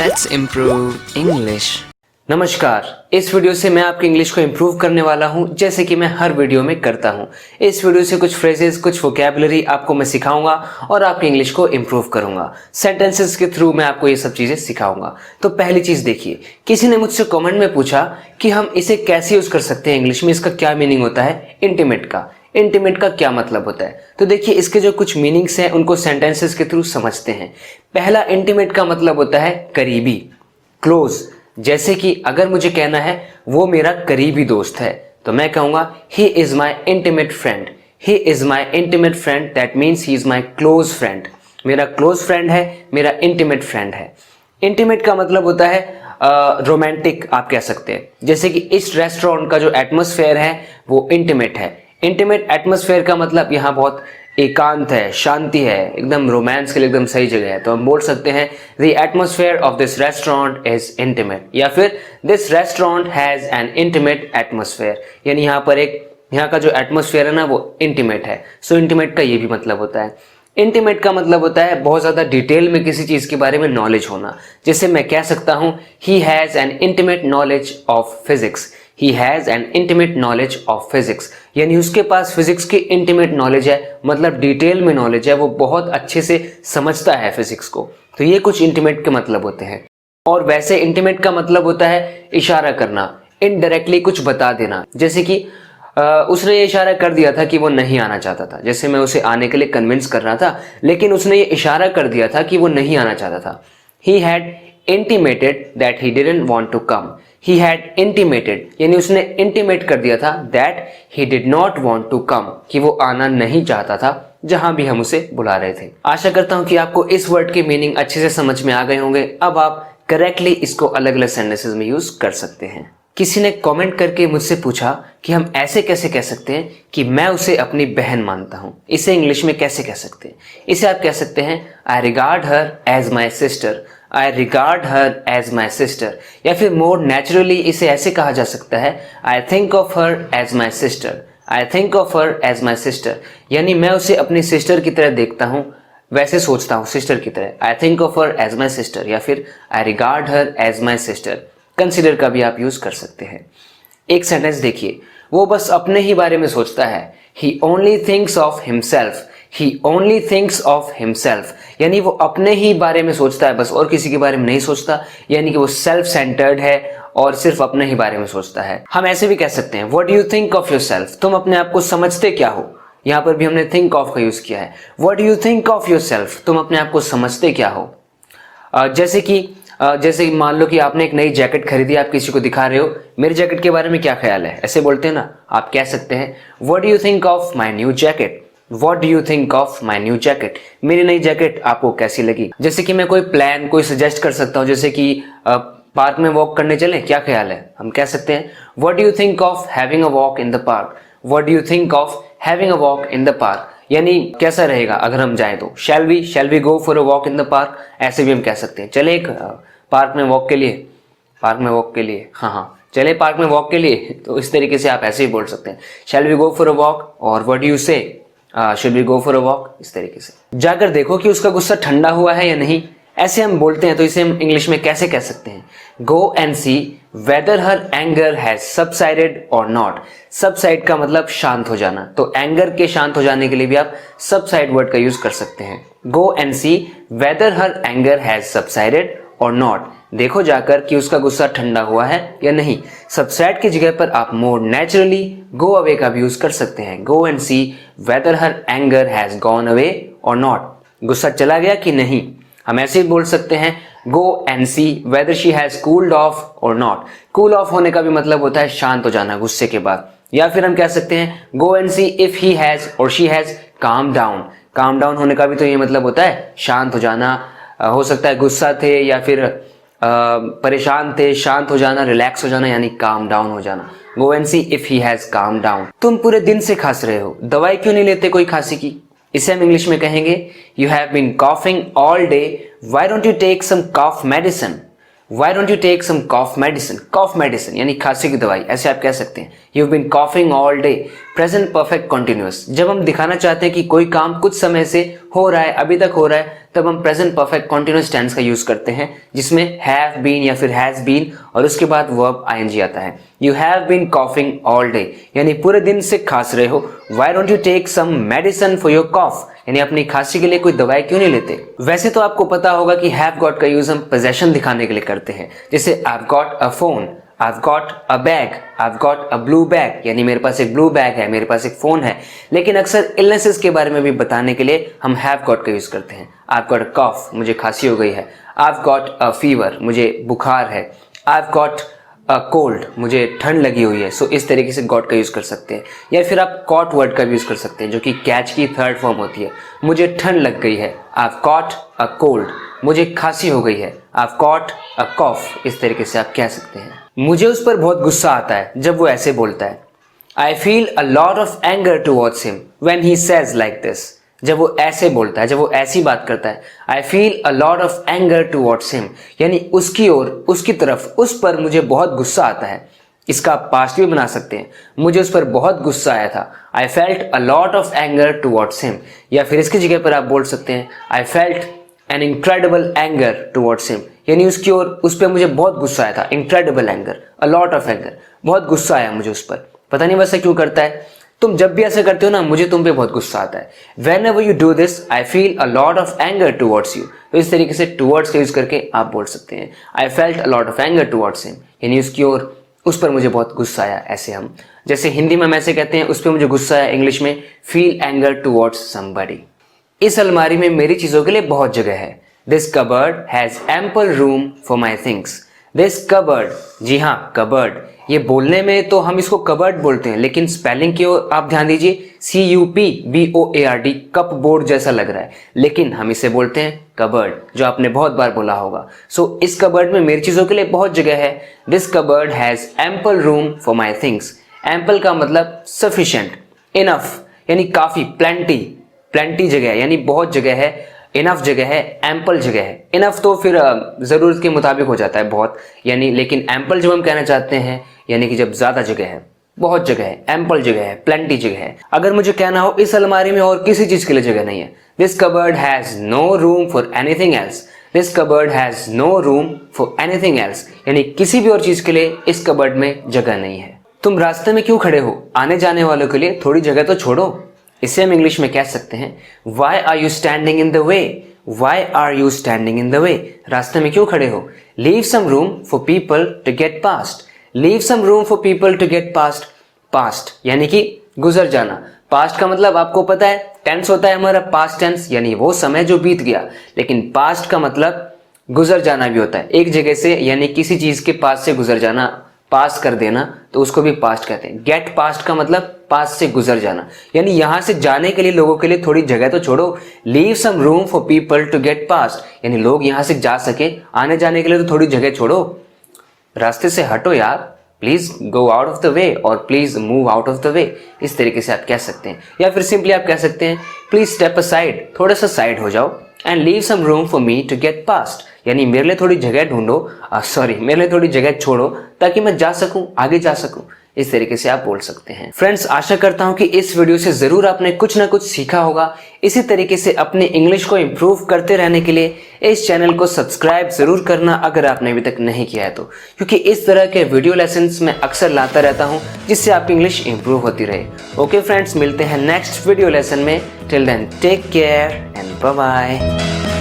Let's improve English. नमस्कार, इस video से मैं आपकी इंग्लिश को इम्प्रूव करने वाला हूं, जैसे कि मैं हर वीडियो में करता हूं। इस वीडियो से कुछ फ्रेजेस, कुछ वोकैबुलरी आपको मैं सिखाऊंगा और आपकी इंग्लिश को इम्प्रूव करूंगा। सेंटेंसेस के थ्रू मैं आपको ये सब चीजें सिखाऊंगा। तो पहली चीज देखिए, किसी ने मुझसे कमेंट में पूछा कि हम इसे कैसे यूज कर सकते हैं इंग्लिश में, इसका क्या मीनिंग होता है इंटीमेट का। इंटीमेट का क्या मतलब होता है? तो देखिए, इसके जो कुछ मीनिंग्स हैं उनको सेंटेंसेस के थ्रू समझते हैं। पहला, इंटीमेट का मतलब होता है करीबी, क्लोज। जैसे कि अगर मुझे कहना है वो मेरा करीबी दोस्त है, तो मैं कहूंगा he is my intimate friend. He is my intimate friend, that means he is my close friend. मेरा क्लोज फ्रेंड है, मेरा इंटीमेट फ्रेंड है। इंटीमेट का मतलब होता है रोमांटिक, आप कह सकते हैं। जैसे कि इस रेस्टोरेंट का जो एटमॉस्फेयर है वो इंटीमेट है। इंटीमेट एटमॉस्फेयर का मतलब यहाँ बहुत एकांत है, शांति है, एकदम रोमांस के लिए एकदम सही जगह है। तो हम बोल सकते हैं the atmosphere of this restaurant is intimate, या फिर this restaurant has an intimate atmosphere. यानी यहाँ का जो एटमॉस्फेयर है ना वो इंटीमेट है। सो इंटीमेट का ये भी मतलब होता है। इंटीमेट का मतलब होता है बहुत ज्यादा डिटेल में किसी चीज के बारे में नॉलेज होना। जैसे मैं कह सकता हूं he has an intimate knowledge of physics. He has an intimate knowledge of physics, यानी उसके पास फिजिक्स की इंटीमेट नॉलेज है, मतलब डिटेल में नॉलेज है, वो बहुत अच्छे से समझता है फिजिक्स को। तो ये कुछ इंटीमेट के मतलब होते हैं। और वैसे इंटीमेट का मतलब होता है इशारा करना, इनडायरेक्टली कुछ बता देना। जैसे कि उसने ये इशारा कर दिया था कि वो नहीं आना चाहता था। जैसे मैं उसे आने के लिए कन्विंस कर रहा था, लेकिन उसने ये इशारा कर दिया था कि वो नहीं आना चाहता था। He had intimated that he didn't want to come. He had intimated, यानी उसने इंटीमेट कर दिया था that he did not want to come, कि वो आना नहीं चाहता था जहां भी हम उसे बुला रहे थे। आशा करता हूं कि आपको इस वर्ड की मीनिंग अच्छे से समझ में आ गए होंगे। अब आप करेक्टली इसको अलग अलग सेंटेंसेस में यूज कर सकते हैं। किसी ने कमेंट करके मुझसे पूछा कि हम ऐसे कैसे कह सकते हैं कि मैं उसे अपनी बहन मानता हूं। इसे इंग्लिश में कैसे कह सकते हैं? इसे आप कह सकते हैं I regard her as my sister. I regard her as my sister. या फिर मोर नेचुरली इसे ऐसे कहा जा सकता है I think of her as my sister. I think of her as my sister, यानी मैं उसे अपनी सिस्टर की तरह देखता हूं, वैसे सोचता हूं सिस्टर की तरह। I think of her as my sister, या फिर I regard her as my sister. Consider का भी आप यूज कर सकते हैं। एक सेंटेंस देखिए, वो बस अपने ही बारे में सोचता है। He only thinks of himself. He only thinks of himself, यानी वो अपने ही बारे में सोचता है बस, और किसी के बारे में नहीं सोचता। यानी कि वो सेल्फ सेंटर्ड है और सिर्फ अपने ही बारे में सोचता है। हम ऐसे भी कह सकते हैं what do you think of yourself. तुम अपने आप को समझते क्या हो? यहां पर भी हमने थिंक ऑफ का यूज किया है। What do you think of yourself, तुम अपने आप को समझते क्या हो? जैसे कि मान लो कि आपने एक नई जैकेट खरीदी, आप किसी को दिखा रहे हो, मेरी जैकेट के बारे में क्या ख्याल है, ऐसे बोलते हैं ना। आप कह सकते हैं what do you think of my new jacket. What do you think of my new jacket, मेरी नई जैकेट आपको कैसी लगी? जैसे कि मैं कोई सजेस्ट कर सकता हूँ, जैसे कि पार्क में वॉक करने चलें, क्या ख्याल है? हम कह सकते हैं what do you think of having a walk in the park. What do you think of having a walk in the park, यानी कैसा रहेगा अगर हम जाएं तो। Shall we go for a walk in the park, ऐसे भी हम कह सकते हैं। चले एक पार्क में वॉक के लिए, हाँ चले पार्क में वॉक के लिए। तो इस तरीके से आप ऐसे ही बोल सकते हैं, shall we go for a walk, और what do you say, should we go for a walk, इस तरीके से। जाकर देखो कि उसका गुस्सा ठंडा हुआ है या नहीं, ऐसे हम बोलते हैं। तो इसे हम इंग्लिश में कैसे कह सकते हैं? Go and see whether her anger has subsided और नॉट। सबसाइड का मतलब शांत हो जाना, तो एंगर के शांत हो जाने के लिए भी आप सबसाइड वर्ड का यूज कर सकते हैं। Go and see whether her anger has subsided और नॉट, देखो जाकर कि उसका गुस्सा ठंडा हुआ है या नहीं। सबसाइड की जगह पर आप मोर नेचुरली गो अवे का भी यूज कर सकते हैं। Go and see whether her anger has gone away और नॉट, गुस्सा चला गया कि नहीं। हम ऐसे ही बोल सकते हैं go and see whether she has cooled of और नॉट। कूल ऑफ होने का भी मतलब होता है शांत हो जाना गुस्से के बाद। या फिर हम कह सकते हैं go and see if he has और she has calm down. Calm down होने का भी तो ये मतलब होता है शांत हो जाना। हो सकता है गुस्सा थे या फिर परेशान थे, शांत हो जाना, रिलैक्स हो जाना, यानी काम डाउन हो जाना। गो and see if he has calm down. तुम पूरे दिन से खांस रहे हो, दवाई क्यों नहीं लेते कोई खांसी की? इसे हम इंग्लिश में कहेंगे you have been coughing all day, why don't you take some cough medicine. Why don't you take some cough medicine. Cough medicine यानी खांसी की दवाई, ऐसे आप कह सकते हैं। You have been coughing all day. Present perfect continuous. जब हम दिखाना चाहते हैं कि कोई काम कुछ समय से हो रहा है, अभी तक हो रहा है, तब हम प्रेजेंट परफेक्ट कॉन्टिन्यूअस टेंस का यूज करते हैं, जिसमें हैव बीन या फिर हैज बीन और उसके बाद वर्ब आईएनजी आता है। You have been coughing all day, यानी पूरे दिन से खांस रहे हो। Why don't you take some medicine for your cough, यानी अपनी खांसी के लिए कोई दवाई क्यों नहीं लेते। वैसे तो आपको पता होगा कि हैव गॉट का यूज हम पोजेशन दिखाने के लिए करते हैं, जैसे I've got a phone, I've got a bag, I've got a blue bag, यानी मेरे पास एक ब्लू बैग है, मेरे पास एक फोन है। लेकिन अक्सर इलनेसेस के बारे में भी बताने के लिए हम हैव गॉट का यूज करते हैं। I've got a cough, मुझे खांसी हो गई है। I've got a fever, मुझे बुखार है। I've got a cold, मुझे ठंड लगी हुई है। सो इस तरीके से गॉट का यूज कर सकते हैं, या फिर आप कॉट वर्ड का भी यूज कर सकते हैं, जो कि कैच की थर्ड फॉर्म होती है। मुझे ठंड लग गई है, I've got a cold, मुझे खांसी हो गई है, I've got a cough। इस तरीके से आप कह सकते हैं। मुझे उस पर बहुत गुस्सा आता है जब वो ऐसे बोलता है। I feel a lot of anger towards him when he says like this, जब वो ऐसे बोलता है, जब वो ऐसी बात करता है। I feel a lot of anger towards him, यानी उसकी ओर, उसकी तरफ, उस पर मुझे बहुत गुस्सा आता है। इसका आप पास्ट भी बना सकते हैं, मुझे उस पर बहुत गुस्सा आया था। I felt a lot of anger towards him, या फिर इसकी जगह पर आप बोल सकते हैं I felt an incredible anger towards him, यानी उसकी ओर, उस पर मुझे बहुत गुस्सा आया था। incredible anger, a lot of anger, बहुत गुस्सा आया मुझे उस पर। पता नहीं वैसा क्यों करता है। तुम जब भी ऐसा करते हो ना, मुझे तुम पे बहुत गुस्सा आता है। Whenever you do this, I feel a lot of anger towards you। तो इस तरीके से towards का यूज करके आप बोल सकते हैं I felt a lot of anger towards him, यानी उसकी ओर, उस पर मुझे बहुत गुस्सा आया। ऐसे हम, जैसे हिंदी में हम ऐसे कहते हैं उस पर मुझे गुस्सा आया, इंग्लिश में feel anger towards somebody। इस अलमारी में मेरी चीजों के लिए बहुत जगह है। This cupboard has ample room for my things। This cupboard, जी हाँ, cupboard, ये बोलने में तो हम इसको कबर्ड बोलते हैं, लेकिन स्पेलिंग की ओर आप ध्यान दीजिए, CUPBOARD, कप बोर्ड जैसा लग रहा है, लेकिन हम इसे बोलते हैं कबर्ड, जो आपने बहुत बार बोला होगा। सो इस कबर्ड में मेरी चीजों के लिए बहुत जगह है। This cupboard has ample room for my things। ample का मतलब sufficient, enough यानी काफी, plenty जगह है, यानी बहुत जगह है। इनफ जगह है, एम्पल जगह है। इनफ तो फिर जरूरत के मुताबिक हो जाता है बहुत, यानी, लेकिन एम्पल जब हम कहना चाहते हैं, यानी कि जब ज्यादा जगह है, बहुत जगह है, एम्पल जगह है, प्लेंटी जगह है। अगर मुझे कहना हो इस अलमारी में और किसी चीज के लिए जगह नहीं है, this cupboard has no room for anything else. This cupboard has no room for anything else, यानी किसी भी और चीज के लिए इस कबर्ड में जगह नहीं है। तुम रास्ते में क्यों खड़े हो, आने जाने वालों के लिए थोड़ी जगह तो छोड़ो। इसे हम इंग्लिश में कह सकते हैं Why are you standing in the way? Why are you standing in the way? रास्ते में क्यों खड़े हो। Leave some room for people to get past। Leave some room for people to get past। Past यानी कि गुजर जाना। Past का मतलब आपको पता है, टेंस होता है हमारा past tense, यानी वो समय जो बीत गया, लेकिन past का मतलब गुजर जाना भी होता है एक जगह से, यानी किसी चीज के पास से गुजर जाना, पास कर देना, तो उसको भी पास्ट कहते हैं। गेट पास्ट का मतलब पास से गुजर जाना, यानी यहां से जाने के लिए लोगों के लिए थोड़ी जगह तो छोड़ो। Leave some room for people to get past, यानी लोग यहां से जा सके, आने जाने के लिए तो थोड़ी जगह छोड़ो। रास्ते से हटो यार, please go out of the way, और please move out of the way. इस तरीके से आप कह सकते हैं, या फिर सिंपली आप कह सकते हैं प्लीज स्टेप असाइड, थोड़ा सा साइड हो जाओ, and leave some room for me to get past, यानी मेरे लिए थोड़ी जगह ढूंढो, मेरे लिए थोड़ी जगह छोड़ो ताकि मैं जा सकूं, आगे जा सकूं। इस तरीके से आप बोल सकते हैं। फ्रेंड्स, आशा करता हूं कि इस वीडियो से जरूर आपने कुछ ना कुछ सीखा होगा। इसी तरीके से अपने इंग्लिश को इम्प्रूव करते रहने के लिए इस चैनल को सब्सक्राइब जरूर करना अगर आपने अभी तक नहीं किया है तो, क्योंकि इस तरह के वीडियो लेसन्स मैं अक्सर लाता रहता हूं जिससे आपकी इंग्लिश इंप्रूव होती रहे। ओके फ्रेंड्स, मिलते हैं नेक्स्ट वीडियो लेसन में। Till then take care and bye bye.